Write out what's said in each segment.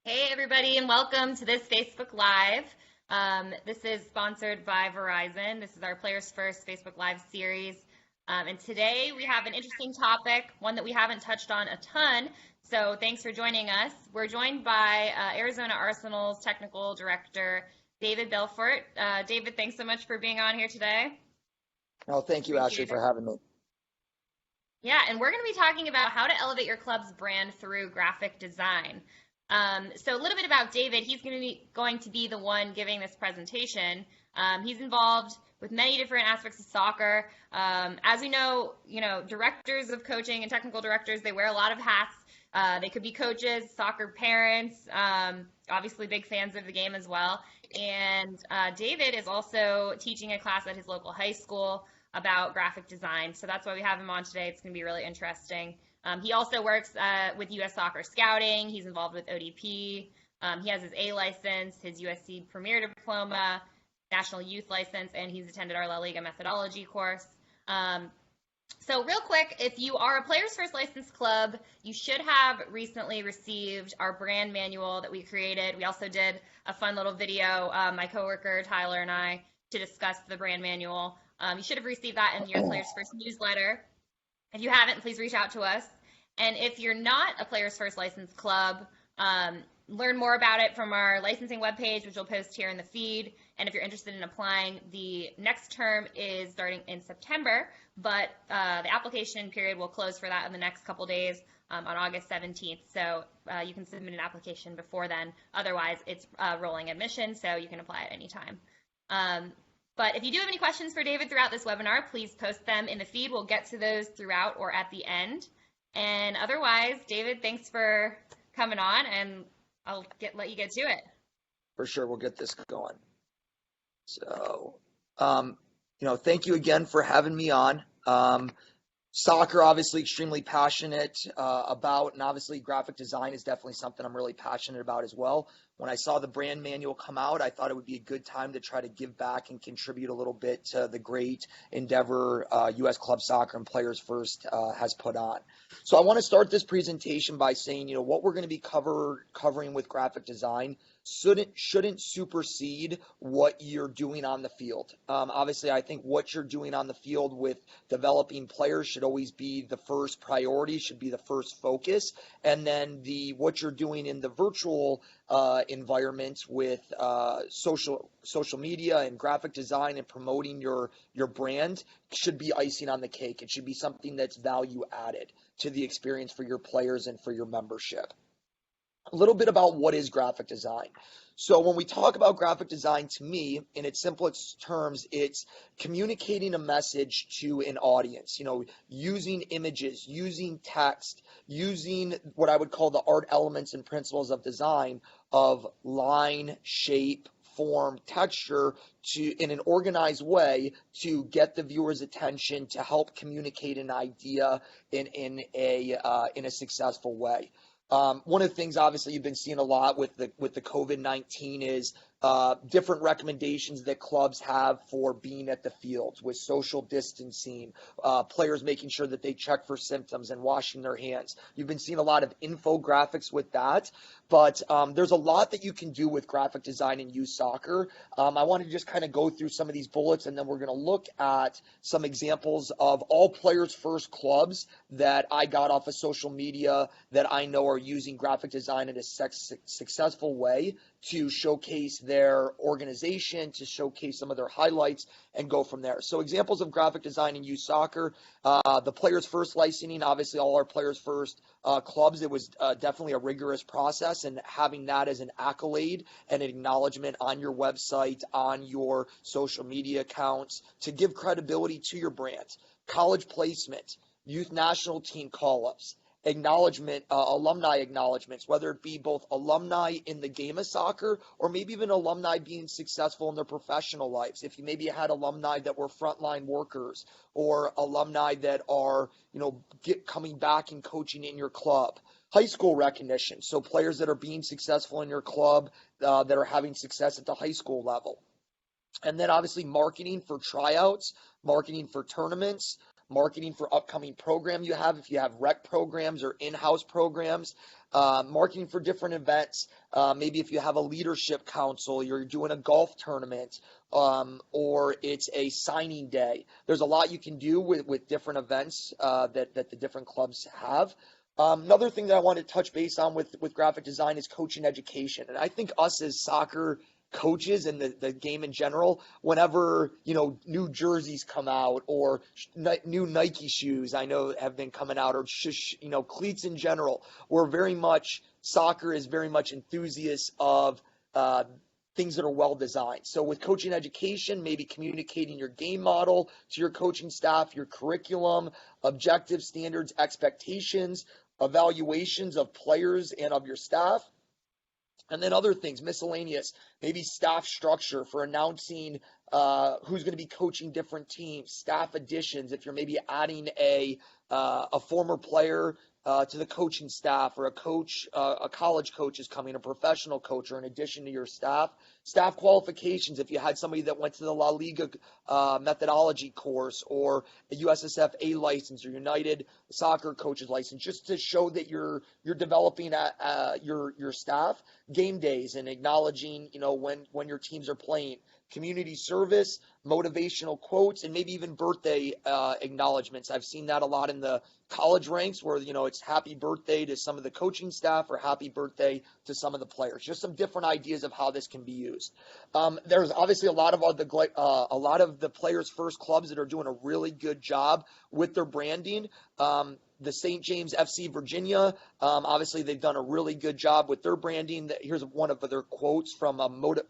Hey, everybody, and welcome to this Facebook Live. This is sponsored by Verizon. This is our Players First Facebook Live series. And today we have an interesting topic, one that we haven't touched on a ton. So thanks for joining us. We're joined by Arizona Arsenal's technical director, David Belfort. David, thanks so much for being on here today. Oh, thank you, Ashley, Appreciate it. for having me. Yeah, and we're going to be talking about how to elevate your club's brand through graphic design. So a little bit about David. He's going to be the one giving this presentation. He's involved with many different aspects of soccer. As we know, directors of coaching and technical directors, they wear a lot of hats. They could be coaches, soccer parents, obviously big fans of the game as well. And David is also teaching a class at his local high school about graphic design. So that's why we have him on today. It's going to be really interesting. He also works with U.S. Soccer Scouting. He's involved with ODP. He has his A license, his USC Premier Diploma, National Youth License, and he's attended our La Liga methodology course. So real quick, if you are a Players First licensed club, you should have recently received our brand manual that we created. We also did a fun little video, my coworker Tyler and I, to discuss the brand manual. You should have received that in your Players First newsletter. If you haven't, please reach out to us. And if you're not a Players First licensed club, learn more about it from our licensing webpage, which we'll post here in the feed. And if you're interested in applying, the next term is starting in September, but the application period will close for that in the next couple days on August 17th. So you can submit an application before then. Otherwise, it's rolling admission, so you can apply at any time. But if you do have any questions for David throughout this webinar, please post them in the feed. We'll get to those throughout or at the end. And otherwise, David, thanks for coming on, and I'll let you get to it. For sure, we'll get this going. So, thank you again for having me on. Soccer, obviously, extremely passionate about, and obviously graphic design is definitely something I'm really passionate about as well. When I saw the brand manual come out, I thought it would be a good time to try to give back and contribute a little bit to the great endeavor U.S. Club Soccer and Players First has put on. So I want to start this presentation by saying, what we're going to be covering with graphic design shouldn't supersede what you're doing on the field. Obviously, I think what you're doing on the field with developing players should always be the first priority, should be the first focus, and then what you're doing in the virtual environment with social media and graphic design and promoting your brand should be icing on the cake. It should be something that's value added to the experience for your players and for your membership. A little bit about what is graphic design. So when we talk about graphic design, to me, in its simplest terms, it's communicating a message to an audience, using images, using text, using what I would call the art elements and principles of design of line, shape, form, texture in an organized way to get the viewer's attention to help communicate an idea in a successful way. One of the things, obviously, you've been seeing a lot with the COVID-19 is different recommendations that clubs have for being at the fields with social distancing, players making sure that they check for symptoms and washing their hands. You've been seeing a lot of infographics with that, but there's a lot that you can do with graphic design in youth soccer. I want to just kind of go through some of these bullets, and then we're going to look at some examples of all Players First clubs that I got off of social media that I know are using graphic design in a successful way to showcase their organization, to showcase some of their highlights, and go from there. So examples of graphic design in youth soccer, the Players First licensing, obviously all our Players First clubs, it was definitely a rigorous process, and having that as an accolade and an acknowledgement on your website, on your social media accounts, to give credibility to your brand. College placement, youth national team call-ups, acknowledgement, alumni acknowledgments, whether it be both alumni in the game of soccer or maybe even alumni being successful in their professional lives. If you maybe had alumni that were frontline workers or alumni that are, coming back and coaching in your club. High school recognition, so players that are being successful in your club that are having success at the high school level. And then obviously marketing for tryouts, marketing for tournaments, marketing for upcoming program you have, if you have rec programs or in-house programs, marketing for different events. Maybe if you have a leadership council, you're doing a golf tournament, or it's a signing day. There's a lot you can do with different events that the different clubs have. Another thing that I want to touch base on with graphic design is coaching education. And I think us as soccer coaches and the game in general, whenever, new jerseys come out or new Nike shoes, I know have been coming out, or cleats in general, soccer is very much enthusiasts of things that are well designed. So with coaching education, maybe communicating your game model to your coaching staff, your curriculum, objective standards, expectations, evaluations of players and of your staff. And then other things, miscellaneous, maybe staff structure for announcing who's going to be coaching different teams, staff additions, if you're maybe adding a former player to the coaching staff, or a college coach is coming, a professional coach, or in addition to your staff qualifications, if you had somebody that went to the La Liga methodology course, or a USSF A license, or United Soccer coaches license, just to show that you're developing your staff, game days, and acknowledging when your teams are playing, community service, motivational quotes, and maybe even birthday acknowledgments. I've seen that a lot in the college ranks, where it's happy birthday to some of the coaching staff, or happy birthday to some of the players. Just some different ideas of how this can be used. There's obviously a lot of the players' first clubs that are doing a really good job with their branding. The St. James FC Virginia, obviously they've done a really good job with their branding. Here's one of their quotes from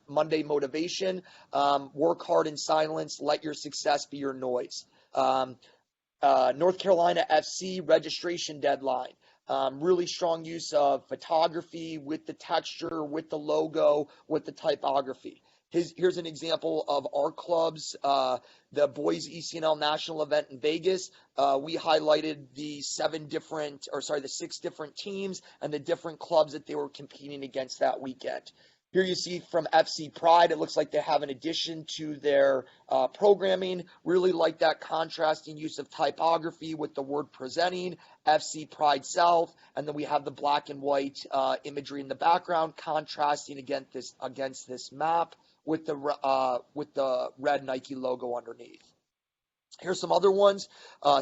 Monday Motivation: "Work hard in silence, let your success be your noise." North Carolina FC registration deadline. Really strong use of photography with the texture, with the logo, with the typography. Here's an example of our club's, the boys ECNL national event in Vegas. We highlighted the 6 different teams and the different clubs that they were competing against that weekend. Here you see from FC Pride, it looks like they have an addition to their programming. Really like that contrasting use of typography with the word presenting, FC Pride South, and then we have the black and white imagery in the background contrasting against this map with the red Nike logo underneath. Here's some other ones.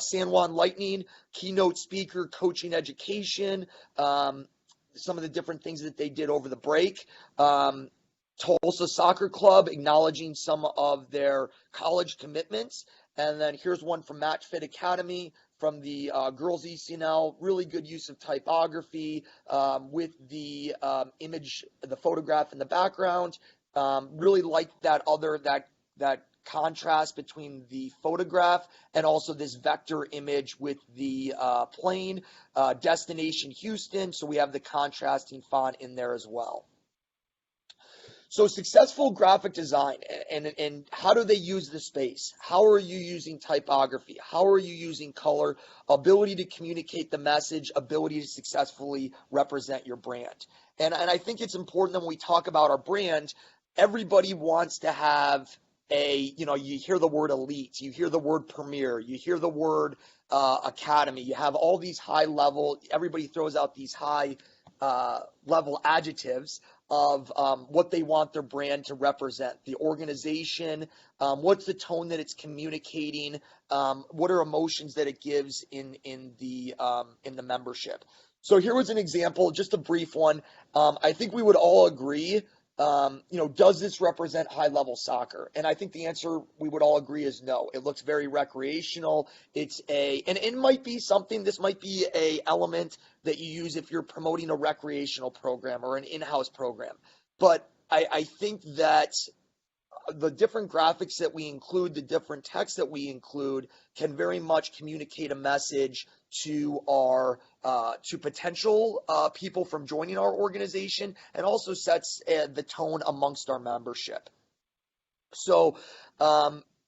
San Juan Lightning, keynote speaker, coaching education, some of the different things that they did over the break. Tulsa Soccer Club, acknowledging some of their college commitments. And then here's one from Match Fit Academy from the girls ECNL. Really good use of typography with the image, the photograph in the background. Really like that contrast between the photograph and also this vector image with the plane. Destination Houston, so we have the contrasting font in there as well. So successful graphic design, and how do they use the space? How are you using typography? How are you using color? Ability to communicate the message, ability to successfully represent your brand. And I think it's important that when we talk about our brand, everybody wants to have you hear the word elite, you hear the word premier, you hear the word academy, you have all these high level, everybody throws out these high level adjectives of what they want their brand to represent, the organization, what's the tone that it's communicating, what are emotions that it gives in the membership. So here was an example, just a brief one. I think we would all agree, does this represent high-level soccer? And I think the answer we would all agree is no. It looks very recreational. And it might be something, this might be a element that you use if you're promoting a recreational program or an in-house program. But I think that the different graphics that we include, the different text that we include, can very much communicate a message to our to potential people from joining our organization, and also sets the tone amongst our membership. So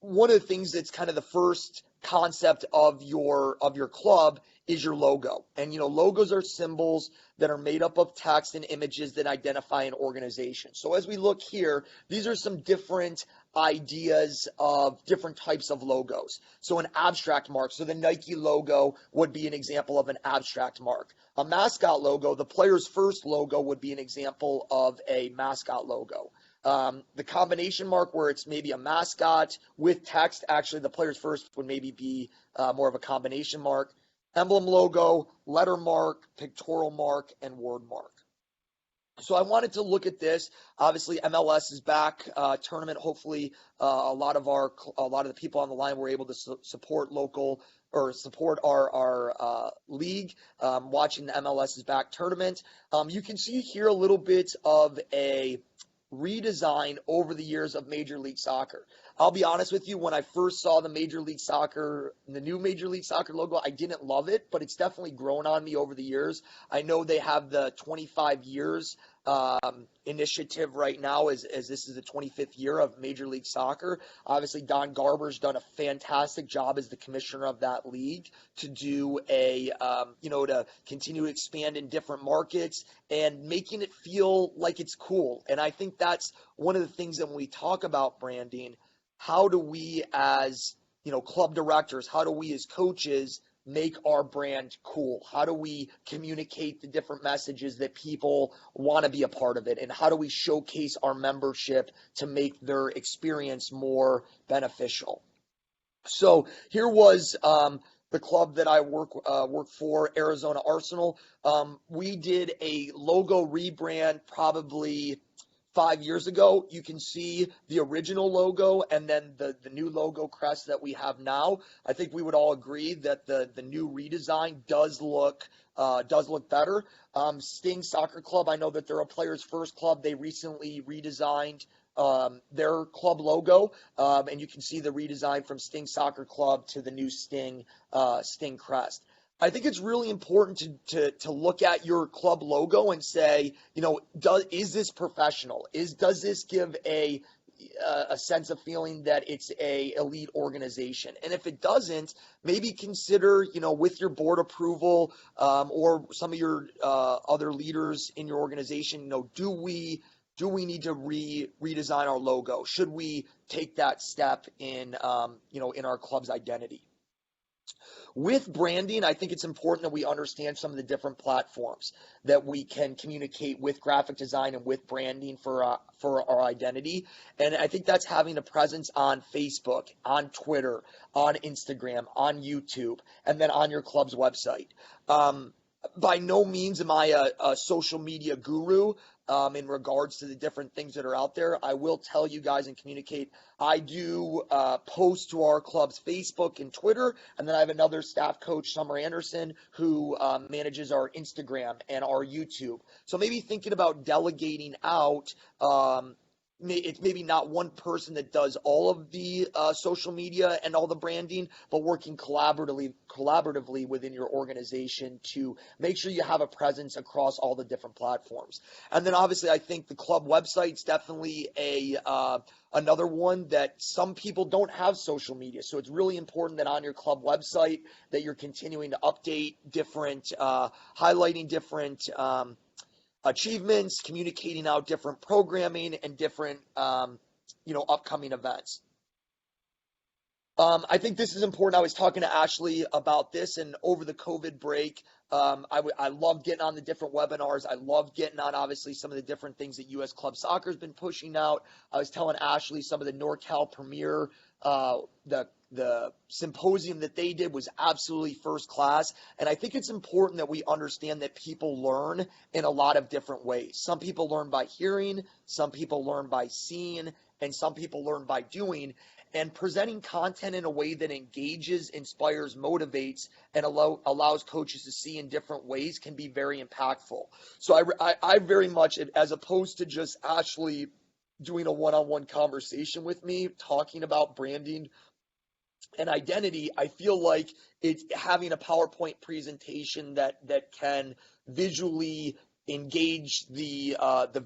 one of the things that's kind of the first concept of your club is your logo. And logos are symbols that are made up of text and images that identify an organization. So as we look here, these are some different ideas of different types of logos. So an abstract mark, so the Nike logo would be an example of an abstract mark. A mascot logo, the player's first logo, would be an example of a mascot logo. The combination mark, where it's maybe a mascot with text, actually the player's first would maybe be more of a combination mark. Emblem logo, letter mark, pictorial mark, and word mark. So I wanted to look at this. Obviously, MLS is back. Tournament. Hopefully, a lot of the people on the line were able to support our league. Watching the MLS is back tournament. You can see here a little bit of a redesign over the years of Major League Soccer. I'll be honest with you, when I first saw the new Major League Soccer logo, I didn't love it, but it's definitely grown on me over the years. I know they have the 25 years initiative right now, as this is the 25th year of Major League Soccer. Obviously, Don Garber's done a fantastic job as the commissioner of that league to do to continue to expand in different markets and making it feel like it's cool. And I think that's one of the things that when we talk about branding, how do we as club directors, how do we as coaches make our brand cool? How do we communicate the different messages that people want to be a part of it? And how do we showcase our membership to make their experience more beneficial? So here was the club that I work for, Arizona Arsenal. We did a logo rebrand probably 5 years ago. You can see the original logo and then the new logo crest that we have now. I think we would all agree that the new redesign does look better. Sting Soccer Club, I know that they're a player's first club. They recently redesigned their club logo, and you can see the redesign from Sting Soccer Club to the new Sting crest. I think it's really important to look at your club logo and say, is this professional? Does this give a sense of feeling that it's a elite organization? And if it doesn't, maybe consider, with your board approval or some of your other leaders in your organization, do we need to redesign our logo? Should we take that step in our club's identity? With branding, I think it's important that we understand some of the different platforms that we can communicate with graphic design and with branding for our identity. And I think that's having a presence on Facebook, on Twitter, on Instagram, on YouTube, and then on your club's website. By no means am I a social media guru in regards to the different things that are out there. I will tell you guys and communicate. I do post to our club's Facebook and Twitter, and then I have another staff coach, Summer Anderson, who manages our Instagram and our YouTube. So maybe thinking about delegating out. It's maybe not one person that does all of the social media and all the branding, but working collaboratively within your organization to make sure you have a presence across all the different platforms. And then obviously I think the club website's definitely another one that some people don't have social media. So it's really important that on your club website that you're continuing to update different, highlighting different achievements, communicating out different programming and different, upcoming events. I think this is important. I was talking to Ashley about this, and over the COVID break, I love getting on the different webinars. I love getting on, obviously, some of the different things that U.S. Club Soccer has been pushing out. I was telling Ashley some of the NorCal Premier, the symposium that they did was absolutely first class. And I think it's important that we understand that people learn in a lot of different ways. Some people learn by hearing, some people learn by seeing, and some people learn by doing. And presenting content in a way that engages, inspires, motivates, and allows coaches to see in different ways can be very impactful. So I very much, as opposed to just Ashley doing a one-on-one conversation with me, talking about branding and identity, I feel like it's having a PowerPoint presentation that can visually engage the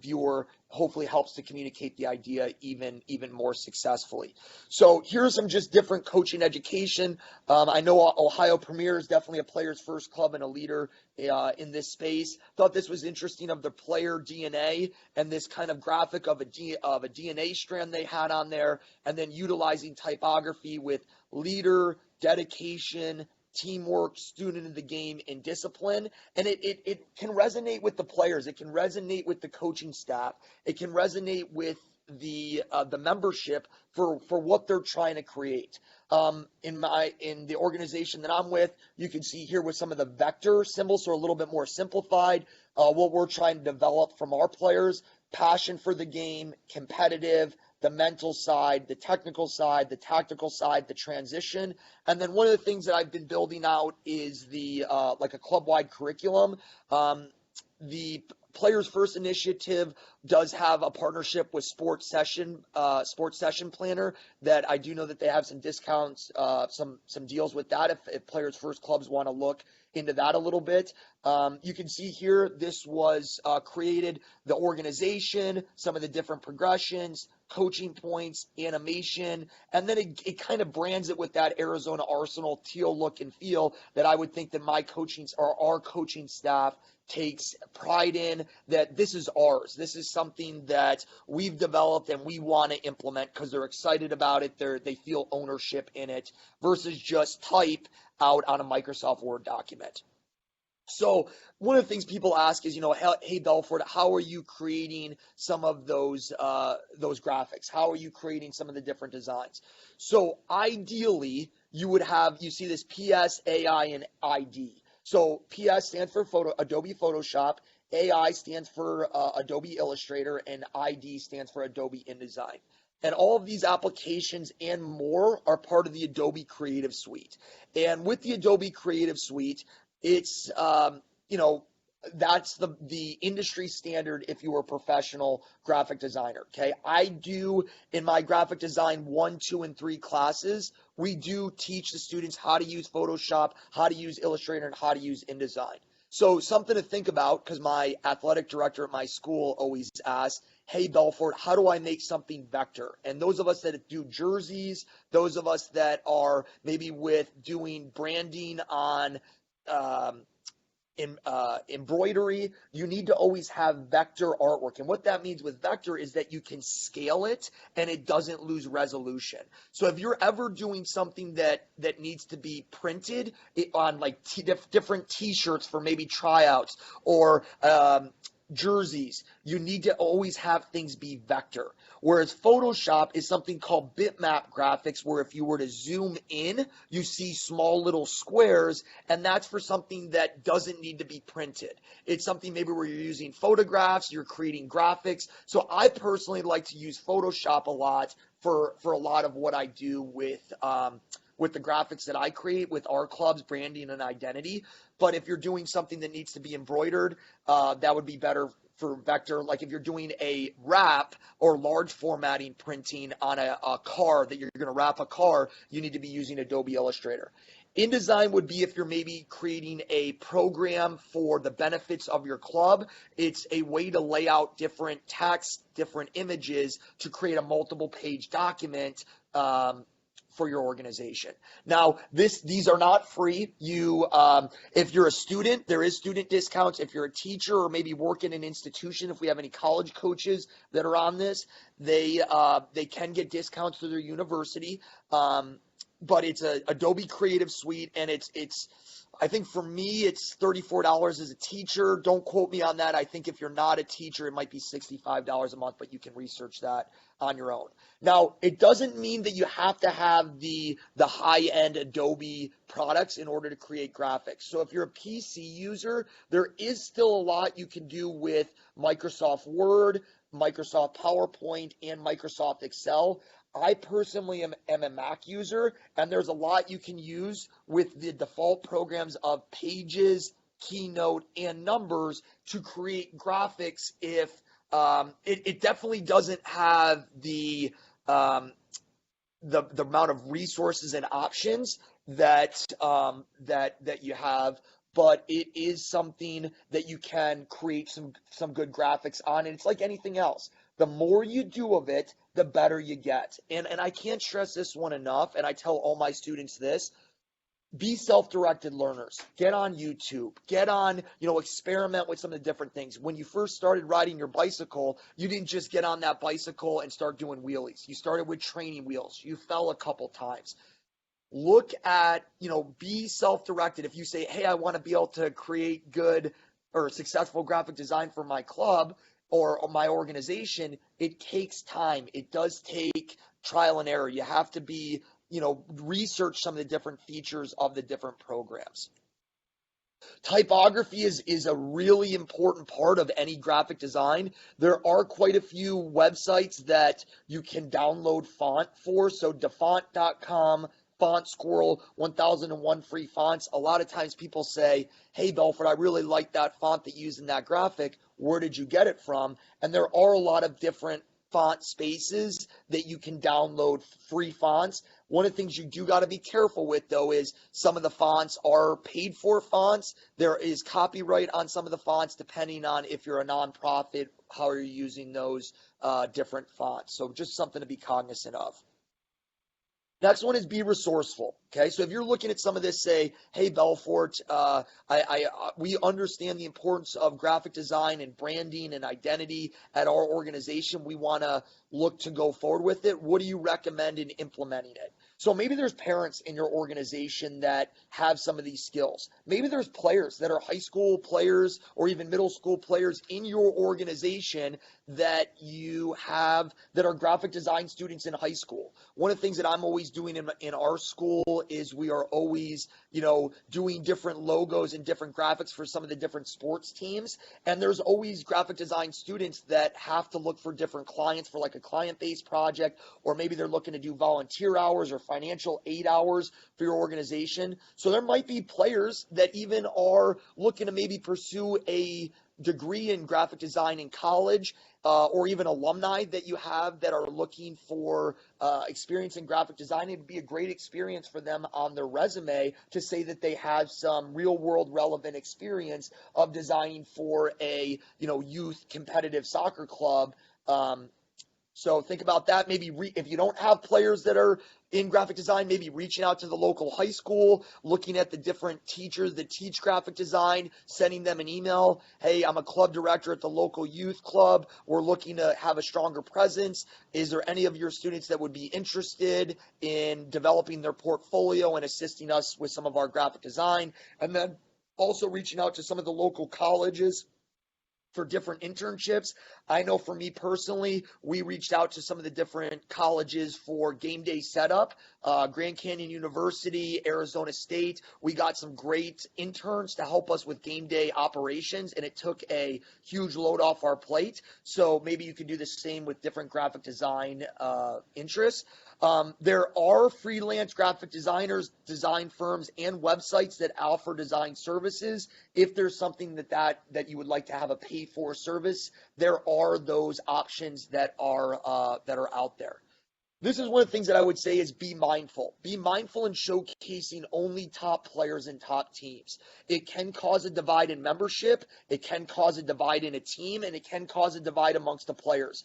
viewer, hopefully helps to communicate the idea even more successfully. So here's some just different coaching education. I know Ohio Premier is definitely a player's first club and a leader in this space. Thought this was interesting of the player DNA and this kind of graphic of a DNA strand they had on there, and then utilizing typography with leader, dedication, teamwork, student of the game, and discipline. And it can resonate with the players. It can resonate with the coaching staff. It can resonate with the membership for what they're trying to create. In the organization that I'm with, you can see here with some of the vector symbols, so a little bit more simplified. What we're trying to develop from our players: passion for the game, competitive, the mental side, the technical side, the tactical side, the transition. And then one of the things that I've been building out is the like a club-wide curriculum. The Players First initiative does have a partnership with Sports Session Planner that I do know that they have some discounts, some deals with that if Players First clubs want to look into that a little bit. You can see here, this was created, the organization, some of the different progressions, coaching points, animation, and then it kind of brands it with that Arizona Arsenal teal look and feel that I would think that my coaching or our coaching staff takes pride in, that this is ours. This is something that we've developed and we want to implement because they're excited about it. They feel ownership in it versus just type out on a Microsoft Word document. So one of the things people ask is, hey, Belfort, how are you creating some of those graphics? How are you creating some of the different designs? So ideally, you see this PS, AI, and ID. So PS stands for Adobe Photoshop, AI stands for Adobe Illustrator, and ID stands for Adobe InDesign. And all of these applications and more are part of the Adobe Creative Suite. And with the Adobe Creative Suite, it's, that's the industry standard if you were a professional graphic designer, okay? I do, in my graphic design 1, 2, and 3 classes, we do teach the students how to use Photoshop, how to use Illustrator, and how to use InDesign. So something to think about, because my athletic director at my school always asks, hey, Belfort, how do I make something vector? And those of us that do jerseys, those of us that are maybe with doing branding on embroidery, you need to always have vector artwork. And what that means with vector is that you can scale it and it doesn't lose resolution. So if you're ever doing something that needs to be printed on like different t-shirts for maybe tryouts or jerseys, you need to always have things be vector. Whereas Photoshop is something called bitmap graphics, where if you were to zoom in, you see small little squares, and that's for something that doesn't need to be printed. It's something maybe where you're using photographs, you're creating graphics. So I personally like to use Photoshop a lot for a lot of what I do with the graphics that I create with our club's branding and identity. But if you're doing something that needs to be embroidered, that would be better for vector. Like if you're doing a wrap or large formatting printing on a car, that you're going to wrap a car, you need to be using Adobe Illustrator. InDesign would be if you're maybe creating a program for the benefits of your club. It's a way to lay out different text, different images to create a multiple page document for your organization. Now, these are not free. If you're a student, there is student discounts. If you're a teacher or maybe work in an institution, if we have any college coaches that are on this, they can get discounts through their university. But it's a Adobe Creative Suite, and it's I think for me it's $34 as a teacher. Don't quote me on that. I think if you're not a teacher, it might be $65 a month, but you can research that on your own. Now, it doesn't mean that you have to have the high-end Adobe products in order to create graphics. So if you're a PC user, there is still a lot you can do with Microsoft Word, Microsoft PowerPoint, and Microsoft Excel. I personally am a Mac user, and there's a lot you can use with the default programs of Pages, Keynote, and Numbers to create graphics. If it definitely doesn't have the amount of resources and options that you have, but it is something that you can create some good graphics on, and it's like anything else. The more you do of it, the better you get. And I can't stress this one enough, and I tell all my students this: be self-directed learners. Get on YouTube. Get on, experiment with some of the different things. When you first started riding your bicycle, you didn't just get on that bicycle and start doing wheelies. You started with training wheels. You fell a couple times. Look at, be self-directed. If you say, hey, I want to be able to create good or successful graphic design for my club or my organization, it takes time. It does take trial and error. You have to be, research some of the different features of the different programs. Typography is a really important part of any graphic design. There are quite a few websites that you can download font for. So defont.com, Font Squirrel, 1001 free fonts. A lot of times people say, hey, Belford, I really like that font that you used in that graphic. Where did you get it from? And there are a lot of different font spaces that you can download free fonts. One of the things you do got to be careful with, though, is some of the fonts are paid for fonts. There is copyright on some of the fonts depending on if you're a nonprofit, how are you using those different fonts. So just something to be cognizant of. Next one is be resourceful. Okay, so if you're looking at some of this, say, hey, Belfort, we understand the importance of graphic design and branding and identity at our organization. We want to look to go forward with it. What do you recommend in implementing it? So maybe there's parents in your organization that have some of these skills. Maybe there's players that are high school players or even middle school players in your organization that you have that are graphic design students in high school. One of the things that I'm always doing in our school is we are always, doing different logos and different graphics for some of the different sports teams. And there's always graphic design students that have to look for different clients for like a client-based project, or maybe they're looking to do volunteer hours or financial aid hours for your organization. So there might be players that even are looking to maybe pursue a degree in graphic design in college, or even alumni that you have that are looking for experience in graphic design. It'd be a great experience for them on their resume to say that they have some real world relevant experience of designing for a youth competitive soccer club. So think about that. Maybe if you don't have players that are in graphic design, maybe reaching out to the local high school, looking at the different teachers that teach graphic design, sending them an email. Hey, I'm a club director at the local youth club. We're looking to have a stronger presence. Is there any of your students that would be interested in developing their portfolio and assisting us with some of our graphic design? And then also reaching out to some of the local colleges for different internships. I know for me personally, we reached out to some of the different colleges for game day setup, Grand Canyon University, Arizona State. We got some great interns to help us with game day operations, and it took a huge load off our plate. So maybe you could do the same with different graphic design interests. There are freelance graphic designers, design firms, and websites that offer design services. If there's something that you would like to have a pay-for service, there are those options that are out there. This is one of the things that I would say is be mindful. Be mindful in showcasing only top players and top teams. It can cause a divide in membership. It can cause a divide in a team, and it can cause a divide amongst the players.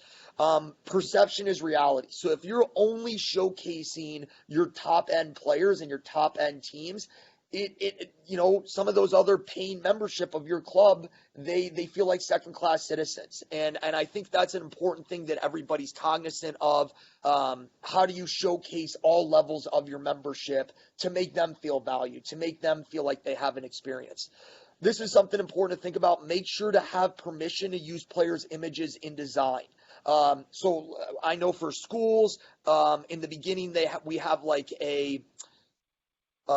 Perception is reality. So if you're only showcasing your top-end players and your top-end teams, some of those other paying membership of your club, they feel like second-class citizens. And I think that's an important thing that everybody's cognizant of. How do you showcase all levels of your membership to make them feel valued, to make them feel like they have an experience? This is something important to think about. Make sure to have permission to use players' images in design. So I know for schools, in the beginning, we have like a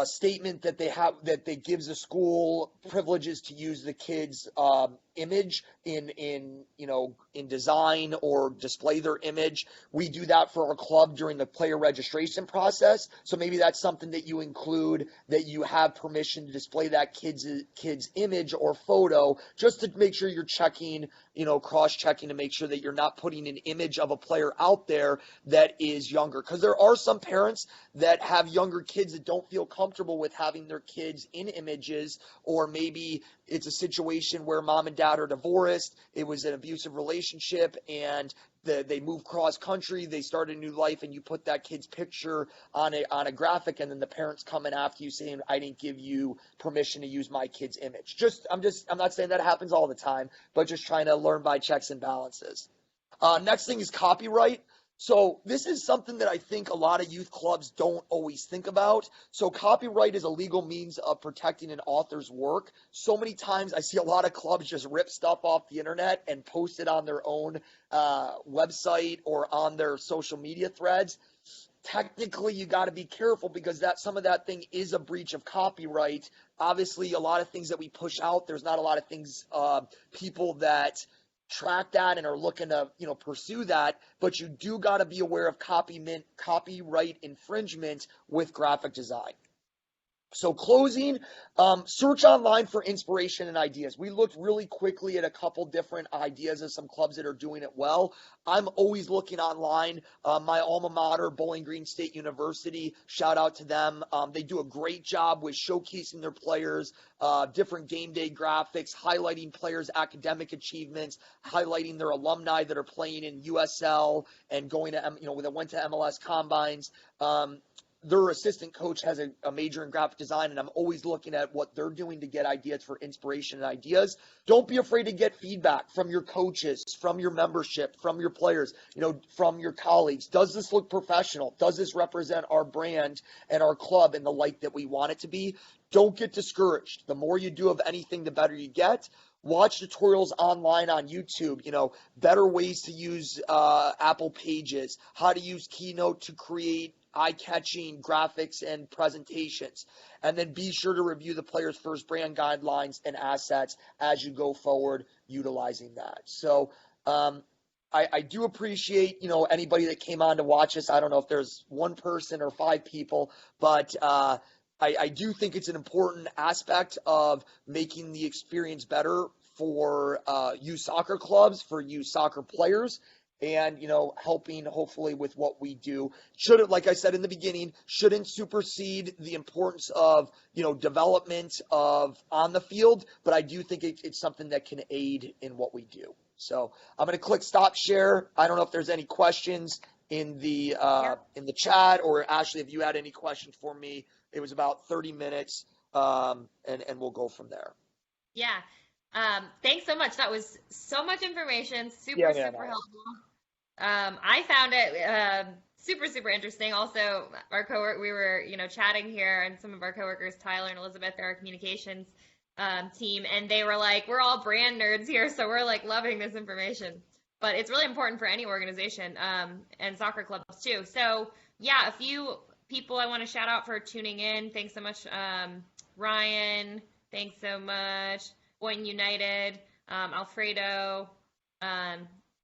statement that gives the school privileges to use the kid's image in design or display their image. We do that for our club during the player registration process. So maybe that's something that you include, that you have permission to display that kid's image or photo, just to make sure you're checking, cross-checking to make sure that you're not putting an image of a player out there that is younger. Because there are some parents that have younger kids that don't feel comfortable with having their kids in images, or maybe it's a situation where mom and dad are divorced, it was an abusive relationship, and they moved cross country, they started a new life, and you put that kid's picture on a graphic, and then the parents come in after you saying, I didn't give you permission to use my kid's image. I'm not saying that happens all the time, but just trying to learn by checks and balances. Next thing is copyright. So this is something that I think a lot of youth clubs don't always think about. So copyright is a legal means of protecting an author's work. So many times I see a lot of clubs just rip stuff off the internet and post it on their own website or on their social media threads. Technically, you got to be careful because some of that thing is a breach of copyright. Obviously, a lot of things that we push out, there's not a lot of things, people that track that and are looking to, pursue that, but you do got to be aware of copyright infringement with graphic design. So closing, search online for inspiration and ideas. We looked really quickly at a couple different ideas of some clubs that are doing it well. I'm always looking online. My alma mater, Bowling Green State University, shout out to them. They do a great job with showcasing their players, different game day graphics, highlighting players' academic achievements, highlighting their alumni that are playing in USL and going to, that went to MLS combines. Their assistant coach has a major in graphic design, and I'm always looking at what they're doing to get ideas for inspiration and ideas. Don't be afraid to get feedback from your coaches, from your membership, from your players, from your colleagues. Does this look professional? Does this represent our brand and our club in the light that we want it to be? Don't get discouraged. The more you do of anything, the better you get. Watch tutorials online on YouTube, better ways to use Apple Pages, how to use Keynote to create eye-catching graphics and presentations. And then be sure to review the player's first brand guidelines and assets as you go forward utilizing that. So I do appreciate, anybody that came on to watch us. I don't know if there's one person or 5 people, but I do think it's an important aspect of making the experience better for youth soccer clubs, for youth soccer players, and, helping hopefully with what we do. Shouldn't, like I said in the beginning, shouldn't supersede the importance of, development of on the field, but I do think it's something that can aid in what we do. So I'm going to click stop share. I don't know if there's any questions in the chat, or Ashley, if you had any questions for me. It was about 30 minutes, and we'll go from there. Yeah. Thanks so much. That was so much information. Super helpful. I found it super, super interesting. Also, our coworker, we were, chatting here, and some of our coworkers, Tyler and Elizabeth, they're our communications team, and they were like, we're all brand nerds here, so we're like loving this information. But it's really important for any organization, and soccer clubs too. So yeah, a few people I want to shout out for tuning in. Thanks so much, Ryan. Thanks so much, Boynton United, Alfredo,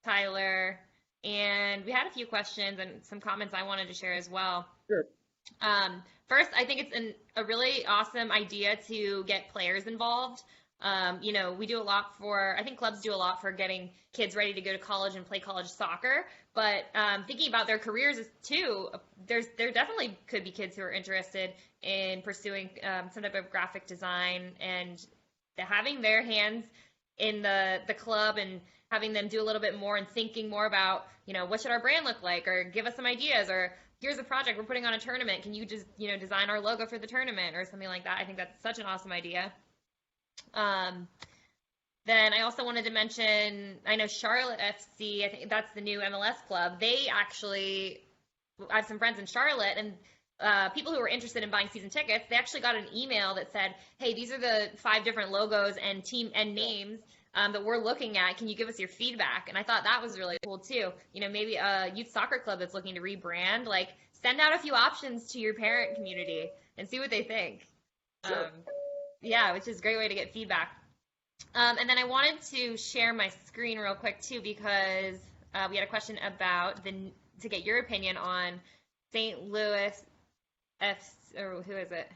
Tyler. And we had a few questions and some comments I wanted to share as well. Sure. First, I think it's a really awesome idea to get players involved. We do a lot I think clubs do a lot for getting kids ready to go to college and play college soccer. But thinking about their careers too, there definitely could be kids who are interested in pursuing some type of graphic design and having their hands in the club and having them do a little bit more and thinking more about, what should our brand look like, or give us some ideas, or here's a project we're putting on a tournament. Can you just, design our logo for the tournament or something like that? I think that's such an awesome idea. Then I also wanted to mention, I know Charlotte FC, I think that's the new MLS club. I have some friends in Charlotte, and people who were interested in buying season tickets, they actually got an email that said, hey, these are the 5 different logos and team and names that we're looking at. Can you give us your feedback? And I thought that was really cool too. Maybe a youth soccer club that's looking to rebrand, like send out a few options to your parent community and see what they think. Sure. Which is a great way to get feedback. And then I wanted to share my screen real quick too, because we had a question about to get your opinion on St. Louis or who is it?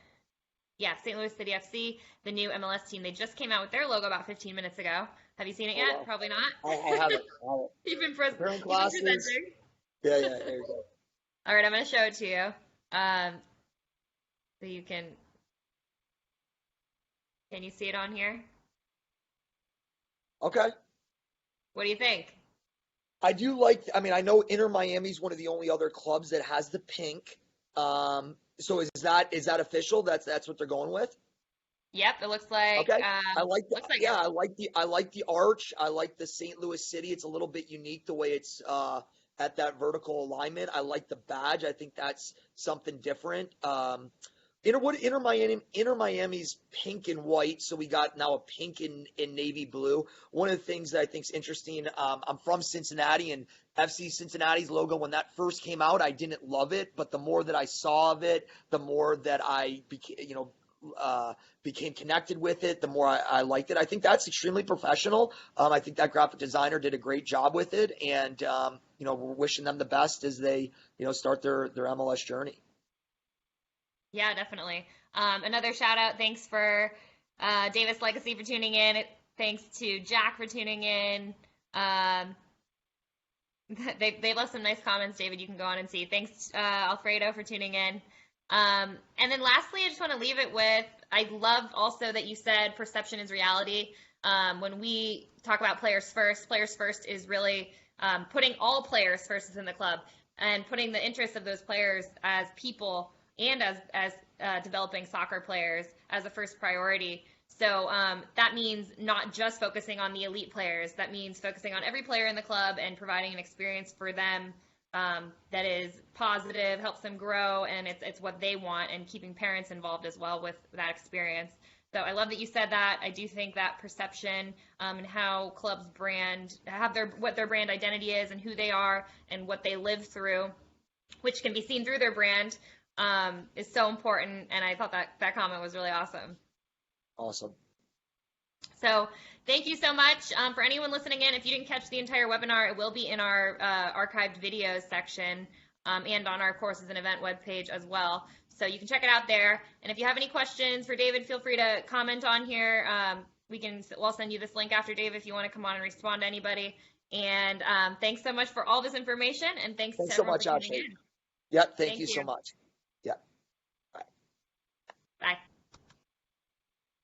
Yeah, St. Louis City FC, the new MLS team. They just came out with their logo about 15 minutes ago. Have you seen it yet? Probably not. I haven't. You've been presenting. Yeah, there you go. All right, I'm going to show it to you. So you can you see it on here? Okay. What do you think? I do like, I mean, I know Inter Miami's one of the only other clubs that has the pink. So is that official? That's what they're going with? Yep, it looks like Okay. I like the, looks like yeah, it. I like the arch. I like the St. Louis City. It's a little bit unique the way it's at that vertical alignment. I like the badge. I think that's something different. Inter Miami's pink and white, so we got now a pink and navy blue. One of the things that I think is interesting, I'm from Cincinnati, and FC Cincinnati's logo, when that first came out, I didn't love it, but the more that I saw of it, the more that I became connected with it, the more I liked it. I think that's extremely professional. I think that graphic designer did a great job with it, and we're wishing them the best as they start their MLS journey. Yeah, definitely. Another shout out. Thanks for Davis Legacy for tuning in. Thanks to Jack for tuning in. Um, they left some nice comments, David. You can go on and see. Thanks, Alfredo, for tuning in. And then lastly, I just want to leave it with I love also that you said perception is reality. When we talk about players first is really putting all players first in the club and putting the interests of those players as people and as developing soccer players as a first priority. So that means not just focusing on the elite players. That means focusing on every player in the club and providing an experience for them that is positive, helps them grow, and it's what they want, and keeping parents involved as well with that experience. So I love that you said that. I do think that perception and how clubs have what their brand identity is and who they are and what they live through, which can be seen through their brand, is so important. And I thought that comment was really awesome. Awesome. So thank you so much. For anyone listening in, if you didn't catch the entire webinar, it will be in our archived videos section and on our courses and event webpage as well. So you can check it out there. And if you have any questions for David, feel free to comment on here. We'll send you this link after, Dave, if you want to come on and respond to anybody. And thanks so much for all this information. And thanks to so everyone much, for tuning Ashley. in. Yeah, thank you so much.